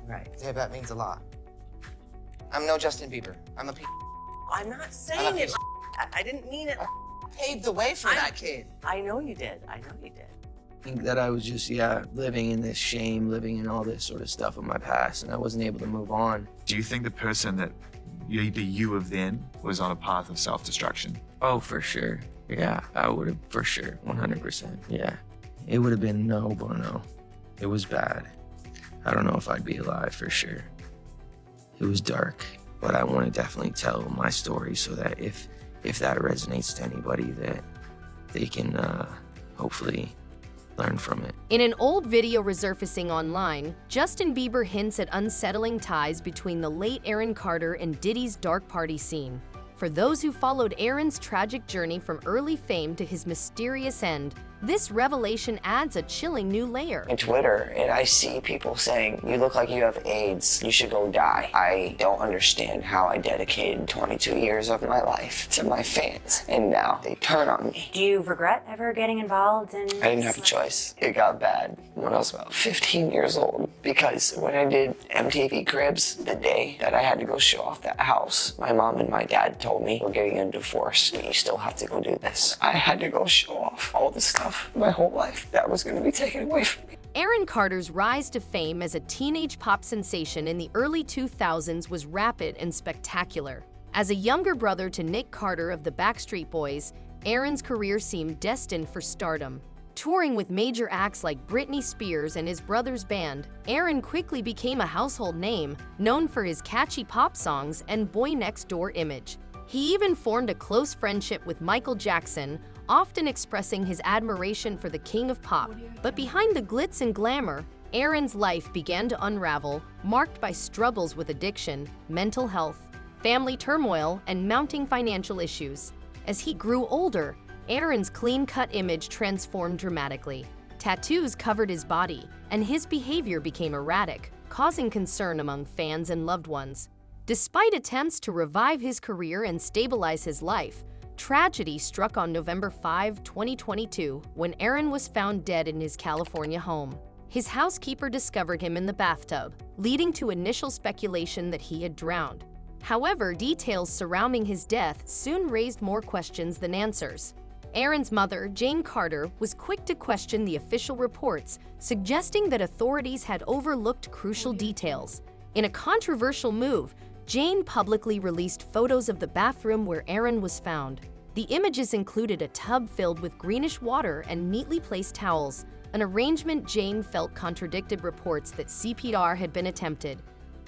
Right. Say that means a lot. I'm no Justin Bieber. I'm a I'm not saying it. I didn't mean it. I paved the way for that kid. I know you did. I know you did. I think that I was just, living in this shame, living in all this sort of stuff of my past, and I wasn't able to move on. Do you think the person that the you of then was on a path of self-destruction? Oh, for sure. Yeah, I would have, for sure, 100%. Yeah. It would have been no bueno. It was bad. I don't know if I'd be alive for sure. It was dark, but I want to definitely tell my story so that if that resonates to anybody, that they can hopefully learn from it. In an old video resurfacing online, Justin Bieber hints at unsettling ties between the late Aaron Carter and Diddy's dark party scene. For those who followed Aaron's tragic journey from early fame to his mysterious end, this revelation adds a chilling new layer. On Twitter, and I see people saying, you look like you have AIDS, you should go die. I don't understand how I dedicated 22 years of my life to my fans, and now they turn on me. Do you regret ever getting involved in I didn't have a choice. It got bad when I was about 15 years old, because when I did MTV Cribs, the day that I had to go show off that house, my mom and my dad told me, we're getting a divorce, but you still have to go do this. I had to go show off all this stuff my whole life that was going to be taken away from me. Aaron Carter's rise to fame as a teenage pop sensation in the early 2000s was rapid and spectacular. As a younger brother to Nick Carter of the Backstreet Boys, Aaron's career seemed destined for stardom. Touring with major acts like Britney Spears and his brother's band, Aaron quickly became a household name, known for his catchy pop songs and boy next door image. He even formed a close friendship with Michael Jackson, often expressing his admiration for the king of pop. But behind the glitz and glamour, Aaron's life began to unravel, marked by struggles with addiction, mental health, family turmoil, and mounting financial issues. As he grew older, Aaron's clean-cut image transformed dramatically. Tattoos covered his body, and his behavior became erratic, causing concern among fans and loved ones. Despite attempts to revive his career and stabilize his life, tragedy struck on November 5, 2022, when Aaron was found dead in his California home. His housekeeper discovered him in the bathtub, leading to initial speculation that he had drowned. However, details surrounding his death soon raised more questions than answers. Aaron's mother, Jane Carter, was quick to question the official reports, suggesting that authorities had overlooked crucial details. In a controversial move, Jane publicly released photos of the bathroom where Aaron was found. The images included a tub filled with greenish water and neatly placed towels, an arrangement Jane felt contradicted reports that CPR had been attempted.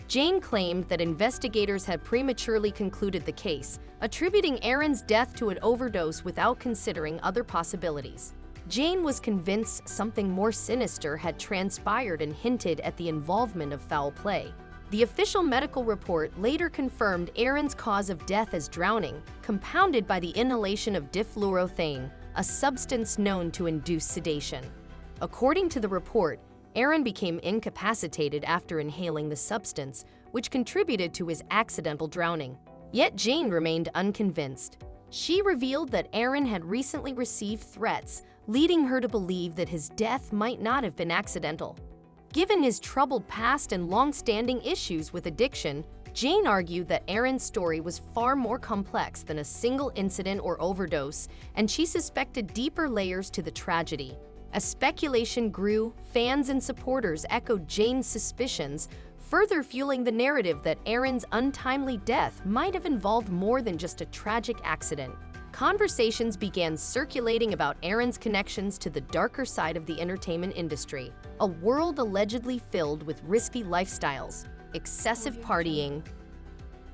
Jane claimed that investigators had prematurely concluded the case, attributing Aaron's death to an overdose without considering other possibilities. Jane was convinced something more sinister had transpired and hinted at the involvement of foul play. The official medical report later confirmed Aaron's cause of death as drowning, compounded by the inhalation of difluorothane, a substance known to induce sedation. According to the report, Aaron became incapacitated after inhaling the substance, which contributed to his accidental drowning. Yet Jane remained unconvinced. She revealed that Aaron had recently received threats, leading her to believe that his death might not have been accidental. Given his troubled past and long-standing issues with addiction, Jane argued that Aaron's story was far more complex than a single incident or overdose, and she suspected deeper layers to the tragedy. As speculation grew, fans and supporters echoed Jane's suspicions, further fueling the narrative that Aaron's untimely death might have involved more than just a tragic accident. Conversations began circulating about Aaron's connections to the darker side of the entertainment industry, a world allegedly filled with risky lifestyles, excessive partying,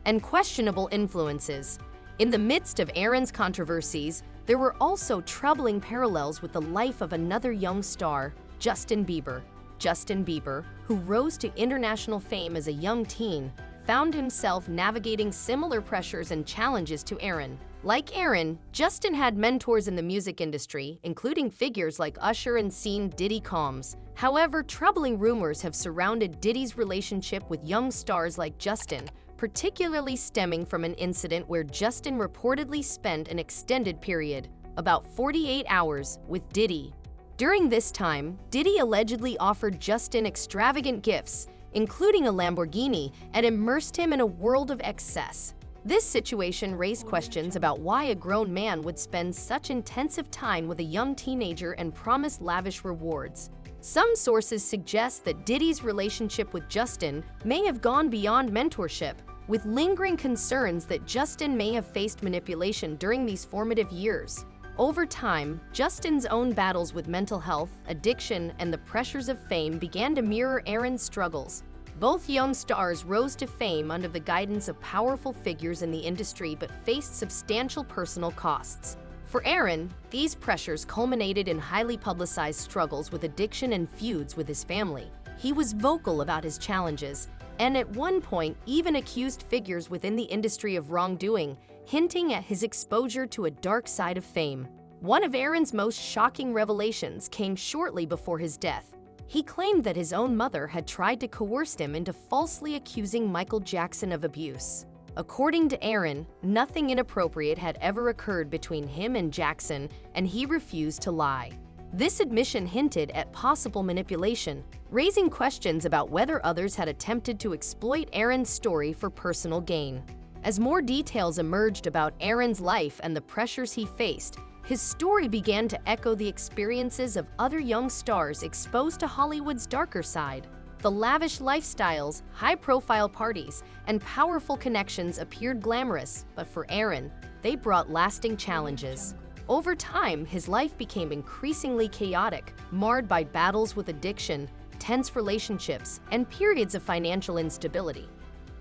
and questionable influences. In the midst of Aaron's controversies, there were also troubling parallels with the life of another young star, Justin Bieber. Justin Bieber, who rose to international fame as a young teen, found himself navigating similar pressures and challenges to Aaron. Like Aaron, Justin had mentors in the music industry, including figures like Usher and scene Diddy Combs. However, troubling rumors have surrounded Diddy's relationship with young stars like Justin, particularly stemming from an incident where Justin reportedly spent an extended period, about 48 hours, with Diddy. During this time, Diddy allegedly offered Justin extravagant gifts, including a Lamborghini, and immersed him in a world of excess. This situation raised questions about why a grown man would spend such intensive time with a young teenager and promise lavish rewards. Some sources suggest that Diddy's relationship with Justin may have gone beyond mentorship, with lingering concerns that Justin may have faced manipulation during these formative years. Over time, Justin's own battles with mental health, addiction, and the pressures of fame began to mirror Aaron's struggles. Both young stars rose to fame under the guidance of powerful figures in the industry but faced substantial personal costs. For Aaron, these pressures culminated in highly publicized struggles with addiction and feuds with his family. He was vocal about his challenges, and at one point even accused figures within the industry of wrongdoing, hinting at his exposure to a dark side of fame. One of Aaron's most shocking revelations came shortly before his death. He claimed that his own mother had tried to coerce him into falsely accusing Michael Jackson of abuse. According to Aaron, nothing inappropriate had ever occurred between him and Jackson, and he refused to lie. This admission hinted at possible manipulation, raising questions about whether others had attempted to exploit Aaron's story for personal gain. As more details emerged about Aaron's life and the pressures he faced, his story began to echo the experiences of other young stars exposed to Hollywood's darker side. The lavish lifestyles, high-profile parties, and powerful connections appeared glamorous, but for Aaron, they brought lasting challenges. Over time, his life became increasingly chaotic, marred by battles with addiction, tense relationships, and periods of financial instability.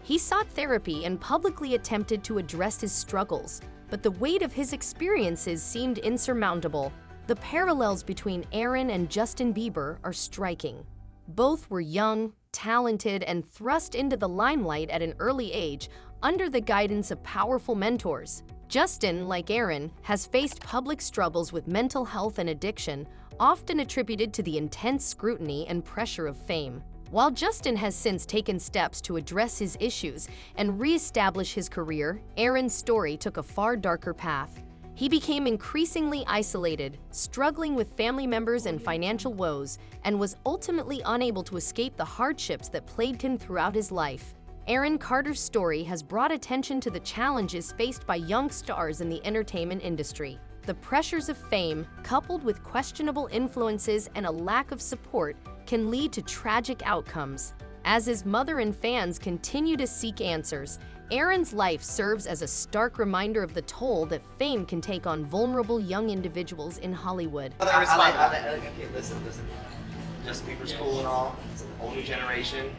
He sought therapy and publicly attempted to address his struggles, but the weight of his experiences seemed insurmountable. The parallels between Aaron and Justin Bieber are striking. Both were young, talented, and thrust into the limelight at an early age under the guidance of powerful mentors. Justin, like Aaron, has faced public struggles with mental health and addiction, often attributed to the intense scrutiny and pressure of fame. While Justin has since taken steps to address his issues and re-establish his career, Aaron's story took a far darker path. He became increasingly isolated, struggling with family members and financial woes, and was ultimately unable to escape the hardships that plagued him throughout his life. Aaron Carter's story has brought attention to the challenges faced by young stars in the entertainment industry. The pressures of fame, coupled with questionable influences and a lack of support, can lead to tragic outcomes. As his mother and fans continue to seek answers, Aaron's life serves as a stark reminder of the toll that fame can take on vulnerable young individuals in Hollywood. Okay, listen. Justin Bieber's cool and all. It's an older generation,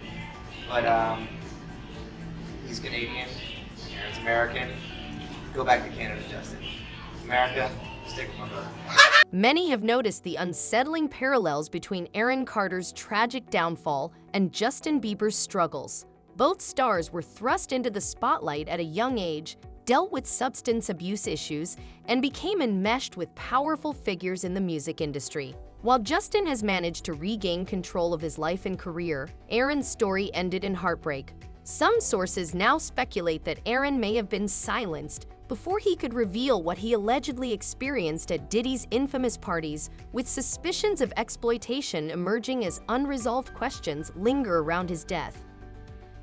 but he's Canadian. Aaron's American. Go back to Canada, Justin. America, stick with my brother. Many have noticed the unsettling parallels between Aaron Carter's tragic downfall and Justin Bieber's struggles. Both stars were thrust into the spotlight at a young age, dealt with substance abuse issues, and became enmeshed with powerful figures in the music industry. While Justin has managed to regain control of his life and career, Aaron's story ended in heartbreak. Some sources now speculate that Aaron may have been silenced before he could reveal what he allegedly experienced at Diddy's infamous parties, with suspicions of exploitation emerging as unresolved questions linger around his death.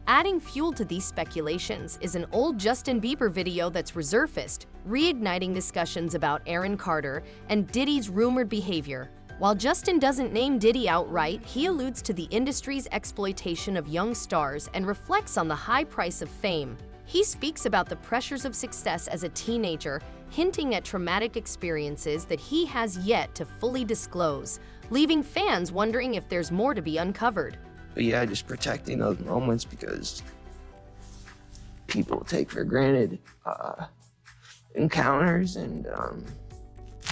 Adding fuel to these speculations is an old Justin Bieber video that's resurfaced, reigniting discussions about Aaron Carter and Diddy's rumored behavior. While Justin doesn't name Diddy outright, he alludes to the industry's exploitation of young stars and reflects on the high price of fame. He speaks about the pressures of success as a teenager, hinting at traumatic experiences that he has yet to fully disclose, leaving fans wondering if there's more to be uncovered. But yeah, just protecting those moments because people take for granted encounters, and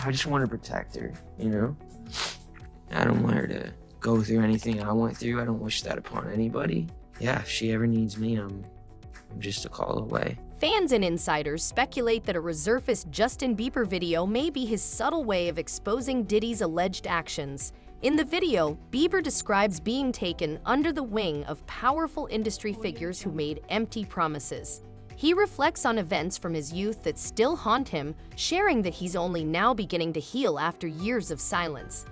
I just want to protect her, you know? I don't want her to go through anything I went through. I don't wish that upon anybody. Yeah, if she ever needs me, I'm just a call away. Fans and insiders speculate that a resurfaced Justin Bieber video may be his subtle way of exposing Diddy's alleged actions. In the video, Bieber describes being taken under the wing of powerful industry figures who made empty promises. He reflects on events from his youth that still haunt him, sharing that he's only now beginning to heal after years of silence.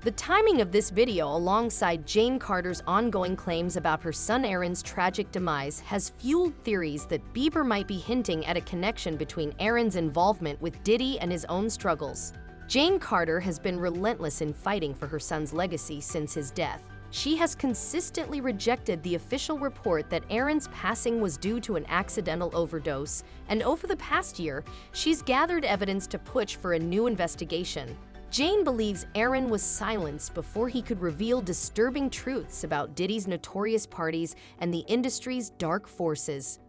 The timing of this video, alongside Jane Carter's ongoing claims about her son Aaron's tragic demise, has fueled theories that Bieber might be hinting at a connection between Aaron's involvement with Diddy and his own struggles. Jane Carter has been relentless in fighting for her son's legacy since his death. She has consistently rejected the official report that Aaron's passing was due to an accidental overdose, and over the past year, she's gathered evidence to push for a new investigation. Jane believes Aaron was silenced before he could reveal disturbing truths about Diddy's notorious parties and the industry's dark forces.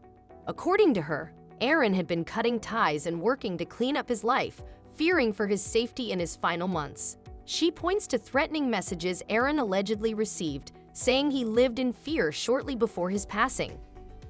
According to her, Aaron had been cutting ties and working to clean up his life, fearing for his safety in his final months. She points to threatening messages Aaron allegedly received, saying he lived in fear shortly before his passing.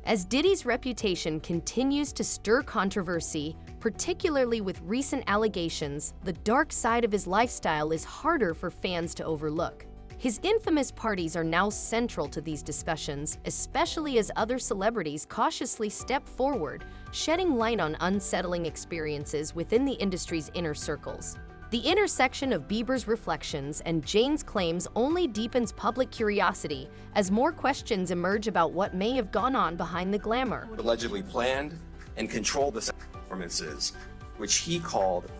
As Diddy's reputation continues to stir controversy, particularly with recent allegations, the dark side of his lifestyle is harder for fans to overlook. His infamous parties are now central to these discussions, especially as other celebrities cautiously step forward, shedding light on unsettling experiences within the industry's inner circles. The intersection of Bieber's reflections and Jane's claims only deepens public curiosity as more questions emerge about what may have gone on behind the glamour. Allegedly planned and controlled the performances, which he called,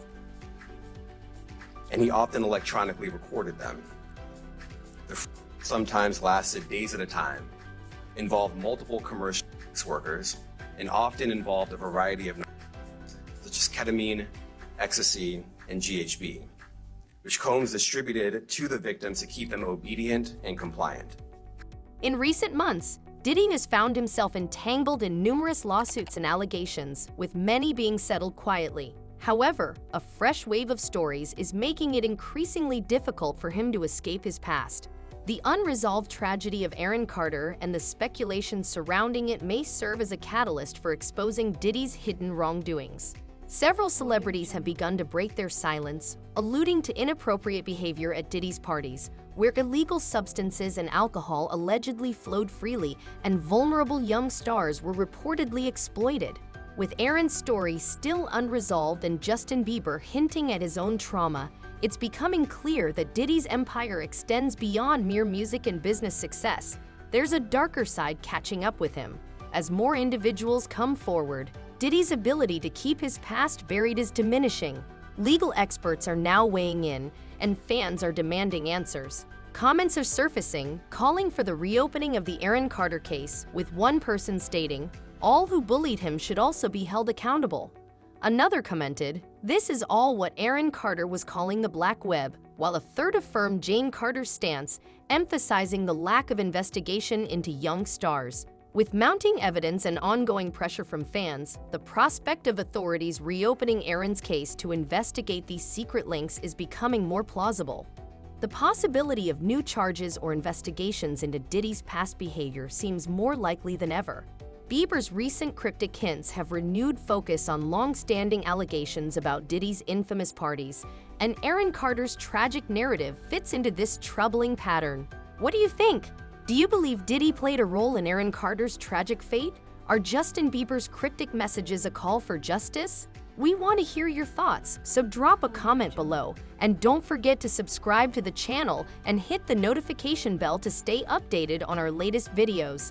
and he often electronically recorded them. The sometimes lasted days at a time, involved multiple commercial workers, and often involved a variety of such as ketamine, ecstasy, and GHB, which Combs distributed to the victims to keep them obedient and compliant. In recent months, Diddy has found himself entangled in numerous lawsuits and allegations, with many being settled quietly. However, a fresh wave of stories is making it increasingly difficult for him to escape his past. The unresolved tragedy of Aaron Carter and the speculation surrounding it may serve as a catalyst for exposing Diddy's hidden wrongdoings. Several celebrities have begun to break their silence, alluding to inappropriate behavior at Diddy's parties, where illegal substances and alcohol allegedly flowed freely and vulnerable young stars were reportedly exploited. With Aaron's story still unresolved and Justin Bieber hinting at his own trauma, it's becoming clear that Diddy's empire extends beyond mere music and business success. There's a darker side catching up with him. As more individuals come forward, Diddy's ability to keep his past buried is diminishing. Legal experts are now weighing in, and fans are demanding answers. Comments are surfacing, calling for the reopening of the Aaron Carter case, with one person stating, "All who bullied him should also be held accountable." Another commented, "This is all what Aaron Carter was calling the black web," while a third affirmed Jane Carter's stance, emphasizing the lack of investigation into young stars. With mounting evidence and ongoing pressure from fans, the prospect of authorities reopening Aaron's case to investigate these secret links is becoming more plausible. The possibility of new charges or investigations into Diddy's past behavior seems more likely than ever. Bieber's recent cryptic hints have renewed focus on long-standing allegations about Diddy's infamous parties, and Aaron Carter's tragic narrative fits into this troubling pattern. What do you think? Do you believe Diddy played a role in Aaron Carter's tragic fate? Are Justin Bieber's cryptic messages a call for justice? We want to hear your thoughts, so drop a comment below. And don't forget to subscribe to the channel and hit the notification bell to stay updated on our latest videos.